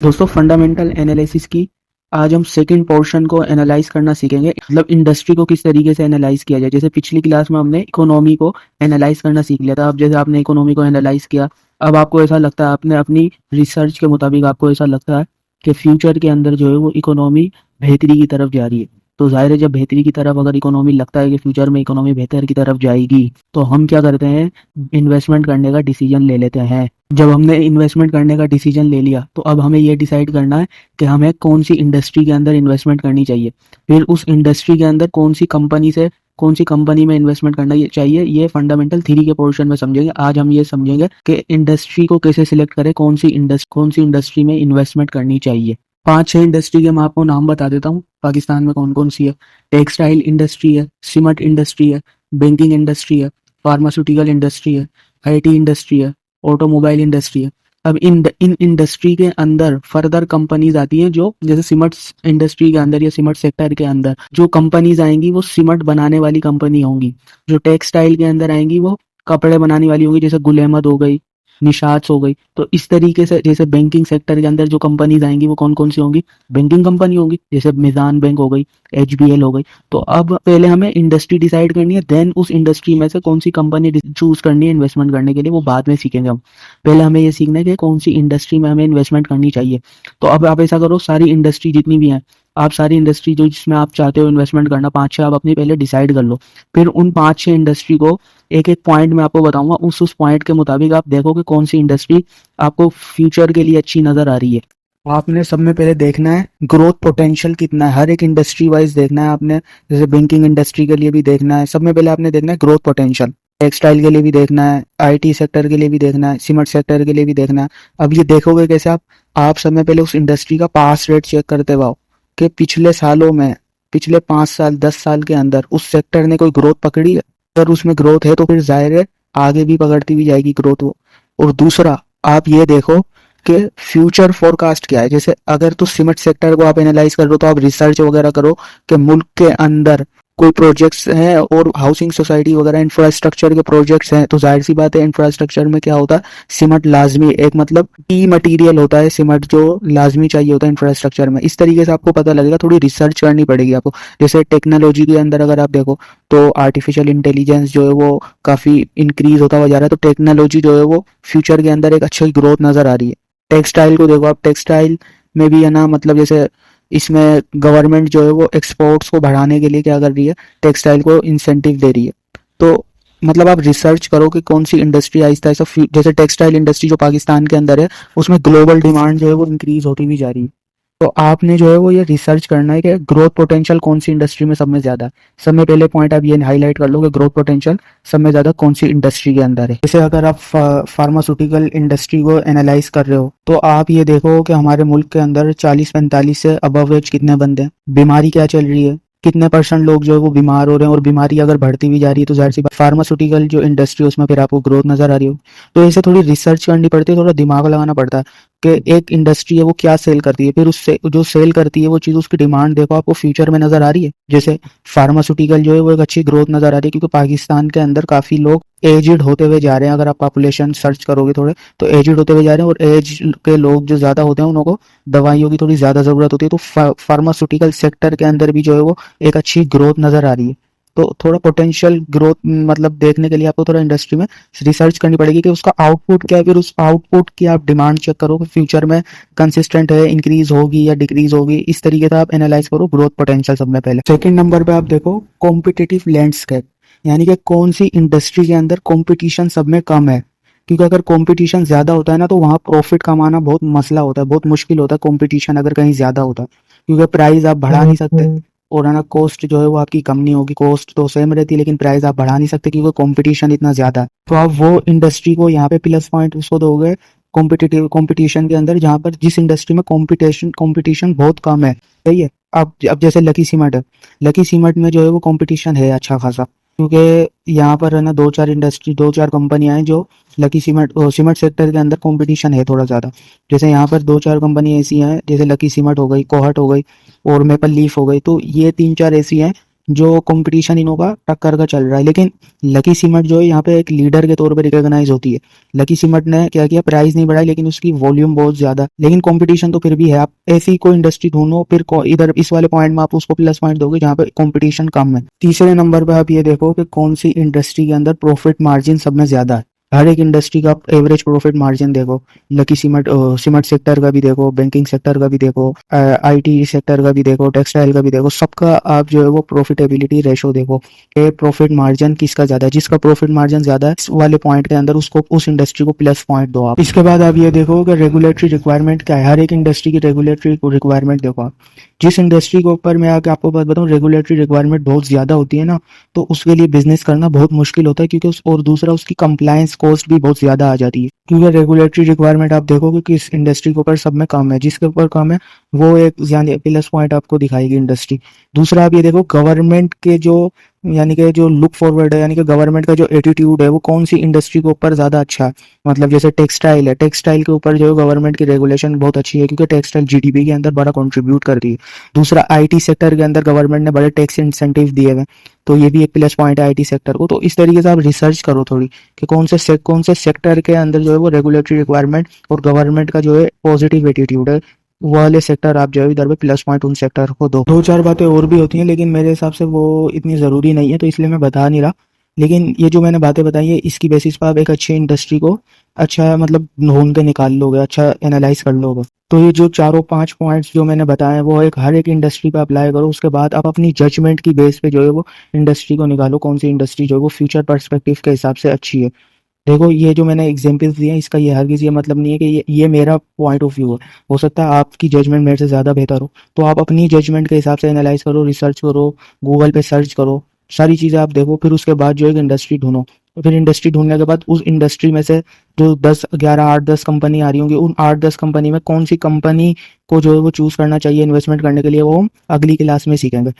दोस्तों fundamental analysis की आज हम सेकंड पोर्शन को एनालाइज करना सीखेंगे। मतलब इंडस्ट्री को किस तरीके से एनालाइज किया जाए। जैसे पिछली क्लास में हमने इकोनॉमी को एनालाइज करना सीख लिया था। अब जैसे आपने इकोनॉमी को एनालाइज किया, अब आपको ऐसा लगता है, आपने अपनी रिसर्च के मुताबिक आपको ऐसा लगता है कि फ्यूचर के अंदर जो है वो इकोनॉमी बेहतरी की तरफ जा रही है। तो जाहिर है जब बेहतरी की तरफ अगर इकोनॉमी लगता है कि फ्यूचर में इकोनॉमी बेहतर की तरफ जाएगी, तो हम क्या करते हैं, इन्वेस्टमेंट करने का डिसीजन ले लेते हैं। जब हमने इन्वेस्टमेंट करने का डिसीजन ले लिया तो अब हमें ये डिसाइड करना है कि हमें कौन सी इंडस्ट्री के अंदर इन्वेस्टमेंट करनी चाहिए। फिर उस इंडस्ट्री के अंदर कौन सी कंपनी में इन्वेस्टमेंट करना चाहिए, ये फंडामेंटल थ्योरी के पोर्शन में समझेंगे। आज हम ये समझेंगे कि इंडस्ट्री को कैसे सिलेक्ट करें, कौन सी इंडस्ट्री में इन्वेस्टमेंट करनी चाहिए। 5-6 इंडस्ट्री के मैं आपको नाम बता देता हूँ पाकिस्तान में कौन कौन सी है। टेक्सटाइल इंडस्ट्री है, सीमेंट इंडस्ट्री है, बैंकिंग इंडस्ट्री है, फार्मास्यूटिकल इंडस्ट्री है, आईटी इंडस्ट्री है, ऑटोमोबाइल इंडस्ट्री है। अब इन इंडस्ट्री के अंदर फर्दर कंपनीज आती हैं, जो जैसे सीमेंट इंडस्ट्री के अंदर या सीमेंट सेक्टर के अंदर जो कंपनीज आएंगी वो सीमेंट बनाने वाली कंपनी होंगी। जो टेक्सटाइल के अंदर आएंगी वो कपड़े बनाने वाली होंगी, जैसे गुल अहमद हो गई, निशात हो गई। तो इस तरीके से जैसे बैंकिंग सेक्टर के अंदर जो कंपनीज आएंगी वो कौन कौन सी होंगी, बैंकिंग कंपनी होंगी, जैसे मिजान बैंक हो गई, एचबीएल हो गई। तो अब पहले हमें इंडस्ट्री डिसाइड करनी है, देन उस इंडस्ट्री में से कौन सी कंपनी चूज करनी है इन्वेस्टमेंट करने के लिए, वो बाद में सीखेंगे हम। पहले हमें ये सीखना है कि कौन सी इंडस्ट्री में हमें इन्वेस्टमेंट करनी चाहिए। तो अब आप ऐसा करो, सारी इंडस्ट्री जितनी भी हैं, आप सारी इंडस्ट्री जो जिसमें आप चाहते हो इन्वेस्टमेंट करना, 5-6 आप अपनी पहले डिसाइड कर लो। फिर उन 5-6 इंडस्ट्री को एक एक पॉइंट में आपको बताऊंगा, उस पॉइंट के मुताबिक आप देखो कि कौन सी इंडस्ट्री आपको फ्यूचर के लिए अच्छी नजर आ रही है। आपने सब में पहले देखना है ग्रोथ पोटेंशियल कितना है, हर एक इंडस्ट्री वाइज देखना है आपने। जैसे बैंकिंग इंडस्ट्री के लिए भी देखना है, सब में पहले आपने देखना है ग्रोथ पोटेंशियल। टेक्सटाइल के लिए भी देखना है, आईटी सेक्टर के लिए भी देखना है, सीमेंट सेक्टर के लिए भी देखना है। अब ये देखोगे कैसे आप सब में पहले उस इंडस्ट्री का पास रेट चेक करते हुए कि पिछले सालों में, पिछले 5 साल 10 साल के अंदर उस सेक्टर ने कोई ग्रोथ पकड़ी है। अगर उसमें ग्रोथ है तो फिर जाहिर है आगे भी पकड़ती हुई जाएगी ग्रोथ वो। और दूसरा, आप ये देखो कि फ्यूचर फोरकास्ट क्या है। जैसे अगर तो सीमेंट सेक्टर को आप एनालाइज कर रहे हो तो आप रिसर्च वगैरह करो कि मुल्क के अंदर कोई प्रोजेक्ट्स हैं और हाउसिंग सोसाइटी वगैरह इंफ्रास्ट्रक्चर के प्रोजेक्ट्स हैं, तो जाहिर सी बात है इंफ्रास्ट्रक्चर में क्या होता है, सीमेंट लाजमी एक मतलब की मटेरियल होता है, सीमेंट जो लाजमी चाहिए होता है इंफ्रास्ट्रक्चर में। इस तरीके से आपको पता लगेगा, थोड़ी रिसर्च करनी पड़ेगी आपको। जैसे टेक्नोलॉजी के अंदर अगर आप देखो तो आर्टिफिशियल इंटेलिजेंस जो है वो काफी इंक्रीज होता हुआ जा रहा है, तो टेक्नोलॉजी जो है वो फ्यूचर के अंदर एक अच्छी ग्रोथ नजर आ रही है। टेक्सटाइल को देखो आप, टेक्सटाइल में भी है ना, मतलब जैसे इसमें गवर्नमेंट जो है वो एक्सपोर्ट्स को बढ़ाने के लिए क्या कर रही है, टेक्सटाइल को इंसेंटिव दे रही है। तो मतलब आप रिसर्च करो कि कौन सी इंडस्ट्री आहिस्ता आहिस्ता, जैसे टेक्सटाइल इंडस्ट्री जो पाकिस्तान के अंदर है उसमें ग्लोबल डिमांड जो है वो इंक्रीज होती हुई जा रही है। तो आपने जो है वो ये रिसर्च करना है कि ग्रोथ पोटेंशियल कौन सी इंडस्ट्री में सब में ज्यादा है। सब में पहले पॉइंट आप ये हाईलाइट कर लो कि ग्रोथ पोटेंशियल सब में ज्यादा कौन सी इंडस्ट्री के अंदर है। जैसे अगर आप फार्मास्यूटिकल इंडस्ट्री को एनालाइज कर रहे हो तो आप ये देखो कि हमारे मुल्क के अंदर 40-45 से अबव एज कितने बंदे हैं, बीमारी क्या चल रही है, कितने परसेंट लोग जो है वो बीमार हो रहे हैं, और बीमारी अगर बढ़ती हुई जा रही है तो जाहिर सी बात फार्मास्यूटिकल जो इंडस्ट्री है उसमें फिर आपको ग्रोथ नजर आ रही हो। तो ऐसे थोड़ी रिसर्च करनी पड़ती है, थोड़ा दिमाग लगाना पड़ता है कि एक इंडस्ट्री है वो क्या सेल करती है, फिर उससे जो सेल करती है वो चीज़, उसकी डिमांड देखो आपको फ्यूचर में नजर आ रही है। जैसे फार्मास्यूटिकल जो है वो एक अच्छी ग्रोथ नजर आ रही है, क्योंकि पाकिस्तान के अंदर काफ़ी लोग एजिड होते हुए जा रहे हैं। अगर आप पॉपुलेशन सर्च करोगे थोड़े तो एजिड होते हुए जा रहे हैं, और एज के लोग जो ज़्यादा होते हैं उनको दवाइयों की थोड़ी ज़्यादा ज़रूरत होती है। तो फार्मास्यूटिकल सेक्टर के अंदर भी जो है वो एक अच्छी ग्रोथ नज़र आ रही है। तो थोड़ा पोटेंशियल ग्रोथ मतलब देखने के लिए आपको थोड़ा इंडस्ट्री में रिसर्च करनी पड़ेगी कि उसका आउटपुट क्या है, फिर उस आउटपुट की आप डिमांड चेक करो कि फ्यूचर में कंसिस्टेंट है, इंक्रीज होगी या डिक्रीज होगी। इस तरीके से आप एनालाइज करो ग्रोथ पोटेंशियल सब में पहले। सेकंड नंबर पे आप देखो कॉम्पिटिटिव लैंडस्केप, यानी कि कौन सी इंडस्ट्री के अंदर कॉम्पिटिशन सब में कम है। क्योंकि अगर कंपटीशन ज्यादा होता है ना तो वहाँ प्रॉफिट कमाना बहुत मसला होता है, बहुत मुश्किल होता है कंपटीशन अगर कहीं ज्यादा होता है, क्योंकि प्राइस आप बढ़ा नहीं सकते, और है ना कॉस्ट जो है वो आपकी कम नहीं होगी। कॉस्ट तो सेम रहती है लेकिन प्राइस आप बढ़ा नहीं सकते क्योंकि कंपटीशन इतना ज्यादा है। तो आप वो इंडस्ट्री को यहाँ पे प्लस पॉइंट उसको दोगे कॉम्पिटिटिव कंपटीशन के अंदर, जहाँ पर जिस इंडस्ट्री में कंपटीशन बहुत कम है। सही है। अब जैसे लकी सीमेंट है, लकी सीमेंट में जो है वो कंपटीशन है अच्छा खासा, क्योंकि यहाँ पर है ना 2-4 कंपनियां हैं जो लकी सीमेंट सेक्टर के अंदर कंपटीशन है थोड़ा ज़्यादा। जैसे यहाँ पर 2-4 कंपनी ऐसी हैं, जैसे लकी सीमेंट हो गई, कोहट हो गई और मेपल लीफ हो गई। तो ये 3-4 ऐसी हैं जो कंपटीशन इनों का टक्कर का चल रहा है। लेकिन लकी सीमेंट जो है यहाँ पे एक लीडर के तौर पे रिकॉग्नाइज होती है। लकी सीमेंट ने क्या किया, प्राइस नहीं बढ़ाई लेकिन उसकी वॉल्यूम बहुत ज्यादा, लेकिन कंपटीशन तो फिर भी है। आप ऐसी कोई इंडस्ट्री ढूंढो, फिर इधर इस वाले पॉइंट में आप उसको प्लस पॉइंट दोगे जहाँ पे कंपटीशन कम है। तीसरे नंबर पे आप ये देखो कि कौन सी इंडस्ट्री के अंदर प्रॉफिट मार्जिन सब में ज्यादा है। हर एक इंडस्ट्री का आप एवरेज प्रॉफिट मार्जिन देखो, लकी सीमेंट सीमेंट सेक्टर का भी देखो, बैंकिंग सेक्टर का भी देखो, आईटी सेक्टर का भी देखो, टेक्सटाइल का भी देखो, सबका आप जो है वो प्रॉफिटेबिलिटी रेशो देखो कि प्रॉफिट मार्जिन किसका ज्यादा है। जिसका प्रॉफिट मार्जिन ज्यादा है इस वाले पॉइंट के अंदर उसको, उस इंडस्ट्री को प्लस पॉइंट दो आप। इसके बाद आप ये देखो कि रेगुलेटरी रिक्वायरमेंट क्या है। हर एक इंडस्ट्री की रेगुलेटरी रिक्वायरमेंट देखो आप। जिस इंडस्ट्री के ऊपर मैं आके आपको बात बताऊं रेगुलेटरी रिक्वायरमेंट बहुत ज्यादा होती है ना, तो उसके लिए बिजनेस करना बहुत मुश्किल होता है, क्योंकि और दूसरा उसकी कंप्लायंस कॉस्ट भी बहुत ज्यादा आ जाती है। क्योंकि रेगुलेटरी रिक्वायरमेंट आप देखोगे कि इस इंडस्ट्री के ऊपर सब में कम है, जिसके ऊपर कम है वो एक यानी प्लस पॉइंट आपको दिखाएगी इंडस्ट्री। दूसरा आप ये देखो गवर्नमेंट के जो यानी कि जो लुक फॉरवर्ड है, यानी कि गवर्नमेंट का जो एटीट्यूड है वो कौन सी इंडस्ट्री के ऊपर ज्यादा अच्छा है। मतलब जैसे टेक्सटाइल है, टेक्सटाइल के ऊपर जो है गवर्नमेंट की रेगुलेशन बहुत अच्छी है, क्योंकि टेक्सटाइल जीडीपी के अंदर बड़ा कंट्रीब्यूट करती है। दूसरा आईटी सेक्टर के अंदर गवर्नमेंट ने बड़े टैक्स इंसेंटिव दिए हुए, तो ये भी एक प्लस पॉइंट है आईटी सेक्टर को। तो इस तरीके से आप रिसर्च करो थोड़ी कि कौन से सेक्टर के अंदर जो है वो रेगुलेटरी रिक्वायरमेंट और गवर्नमेंट का जो है पॉजिटिव एटीट्यूड है, वो वाले सेक्टर आप जो है इधर पे प्लस पॉइंट उन सेक्टर को दो। दो चार बातें और भी होती हैं लेकिन मेरे हिसाब से वो इतनी ज़रूरी नहीं है, तो इसलिए मैं बता नहीं रहा। लेकिन ये जो मैंने बातें बताई है इसकी बेसिस पर आप एक अच्छी इंडस्ट्री को अच्छा मतलब ढूंढ के निकाल लोगे, अच्छा एनालाइज कर लोगे। तो ये जो चारों पांच पॉइंट्स जो मैंने बताए हैं वो एक हर एक इंडस्ट्री पे अप्लाई करो। उसके बाद आप अपनी जजमेंट की बेस पे जो है वो इंडस्ट्री को निकालो, कौन सी इंडस्ट्री जो है वो फ्यूचर पर्सपेक्टिव के हिसाब से अच्छी है। देखो ये जो मैंने एग्जांपल्स दिए हैं इसका ये हरगिज़ ये मतलब नहीं है कि ये मेरा पॉइंट ऑफ व्यू है। हो सकता है आपकी जजमेंट मेरे से ज़्यादा बेहतर हो, तो आप अपनी जजमेंट के हिसाब से एनालाइज करो, रिसर्च करो, गूगल पे सर्च करो, सारी चीज़ें आप देखो। फिर उसके बाद जो है इंडस्ट्री ढूंढो। फिर इंडस्ट्री ढूंढने के बाद उस इंडस्ट्री में से जो 10 11 8 10 कंपनी आ रही होंगी, उन 8 10 कंपनी में कौन सी कंपनी को जो है वो चूज़ करना चाहिए इन्वेस्टमेंट करने के लिए, वो हम अगली क्लास में सीखेंगे।